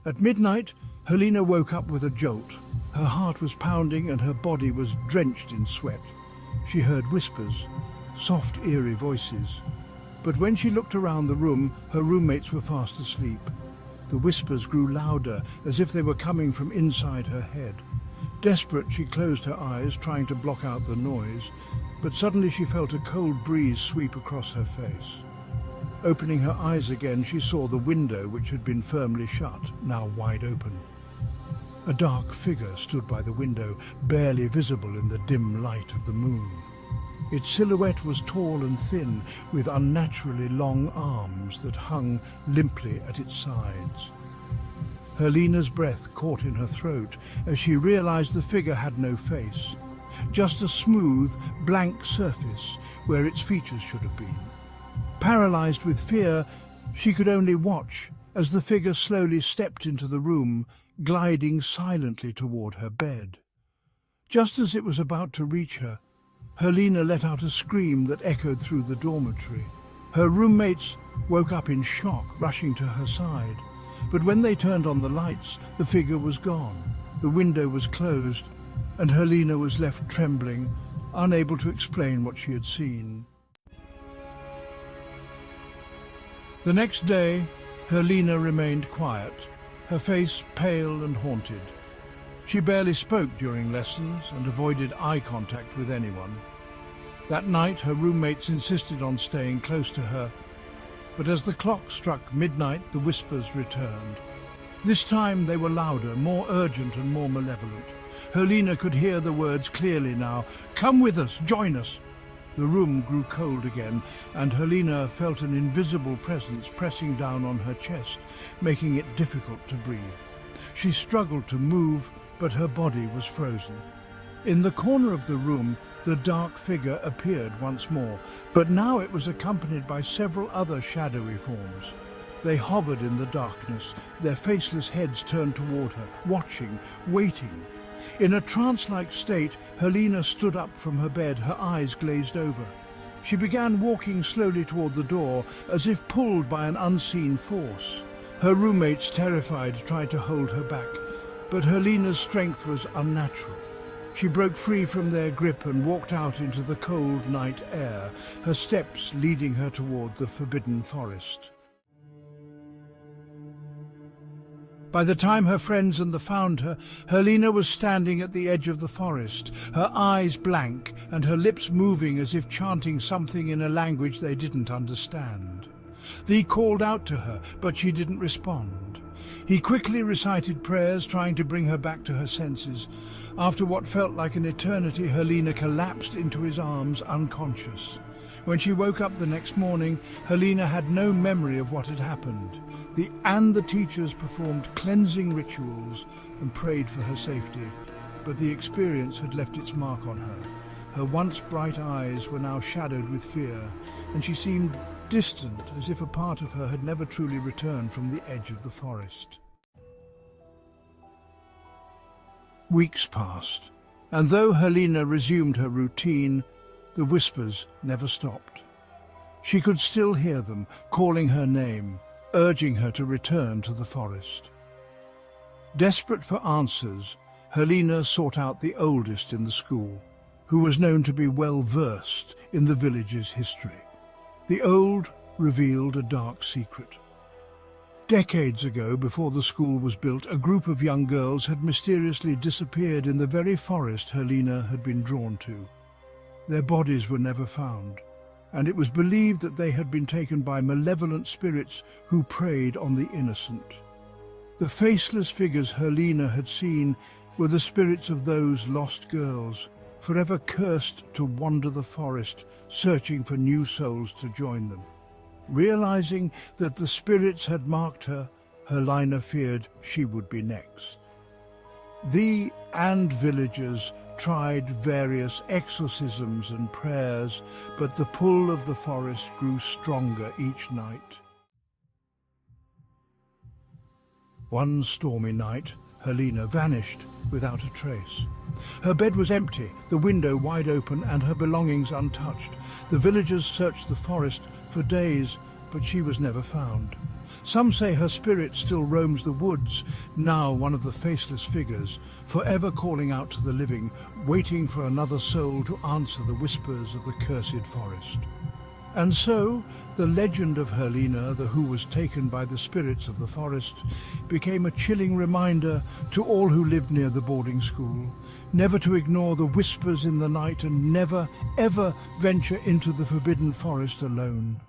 At midnight, Herlina woke up with a jolt. Her heart was pounding and her body was drenched in sweat. She heard whispers, soft, eerie voices. But when she looked around the room, her roommates were fast asleep. The whispers grew louder, as if they were coming from inside her head. Desperate, she closed her eyes, trying to block out the noise, but suddenly she felt a cold breeze sweep across her face. Opening her eyes again, she saw the window, which had been firmly shut, now wide open. A dark figure stood by the window, barely visible in the dim light of the moon. Its silhouette was tall and thin, with unnaturally long arms that hung limply at its sides. Herlina's breath caught in her throat as she realized the figure had no face, just a smooth, blank surface where its features should have been. Paralyzed with fear, she could only watch as the figure slowly stepped into the room, gliding silently toward her bed. Just as it was about to reach her, Herlina let out a scream that echoed through the dormitory. Her roommates woke up in shock, rushing to her side. But when they turned on the lights, the figure was gone. The window was closed, and Herlina was left trembling, unable to explain what she had seen. The next day, Herlina remained quiet, her face pale and haunted. She barely spoke during lessons and avoided eye contact with anyone. That night, her roommates insisted on staying close to her, but as the clock struck midnight, the whispers returned. This time they were louder, more urgent and more malevolent. Herlina could hear the words clearly now. "Come with us, join us." The room grew cold again, and Herlina felt an invisible presence pressing down on her chest, making it difficult to breathe. She struggled to move, but her body was frozen. In the corner of the room, the dark figure appeared once more, but now it was accompanied by several other shadowy forms. They hovered in the darkness, their faceless heads turned toward her, watching, waiting. In a trance-like state, Herlina stood up from her bed, her eyes glazed over. She began walking slowly toward the door, as if pulled by an unseen force. Her roommates, terrified, tried to hold her back, but Herlina's strength was unnatural. She broke free from their grip and walked out into the cold night air, her steps leading her toward the forbidden forest. By the time her friends and found her, Herlina was standing at the edge of the forest, her eyes blank and her lips moving as if chanting something in a language they didn't understand. They called out to her, but she didn't respond. He quickly recited prayers, trying to bring her back to her senses. After what felt like an eternity, Herlina collapsed into his arms, unconscious. When she woke up the next morning, Herlina had no memory of what had happened. The teachers performed cleansing rituals and prayed for her safety, but the experience had left its mark on her. Her once bright eyes were now shadowed with fear, and she seemed distant, as if a part of her had never truly returned from the edge of the forest. Weeks passed, and though Herlina resumed her routine, The whispers never stopped. She could still hear them calling her name, urging her to return to the forest. Desperate for answers, Herlina sought out the oldest in the school, who was known to be well versed in the village's history. The old revealed a dark secret. Decades ago, before the school was built, a group of young girls had mysteriously disappeared in the very forest Herlina had been drawn to. Their bodies were never found, and it was believed that they had been taken by malevolent spirits who preyed on the innocent. The faceless figures Herlina had seen were the spirits of those lost girls, forever cursed to wander the forest, searching for new souls to join them. Realizing that the spirits had marked her, Herlina feared she would be next. The villagers tried various exorcisms and prayers, but the pull of the forest grew stronger each night. One stormy night, Herlina vanished without a trace. Her bed was empty, the window wide open, and her belongings untouched. The villagers searched the forest for days, but she was never found. Some say her spirit still roams the woods, now one of the faceless figures, forever calling out to the living, waiting for another soul to answer the whispers of the cursed forest. And so, the legend of Herlina, who was taken by the spirits of the forest, became a chilling reminder to all who lived near the boarding school, never to ignore the whispers in the night and never, ever venture into the forbidden forest alone.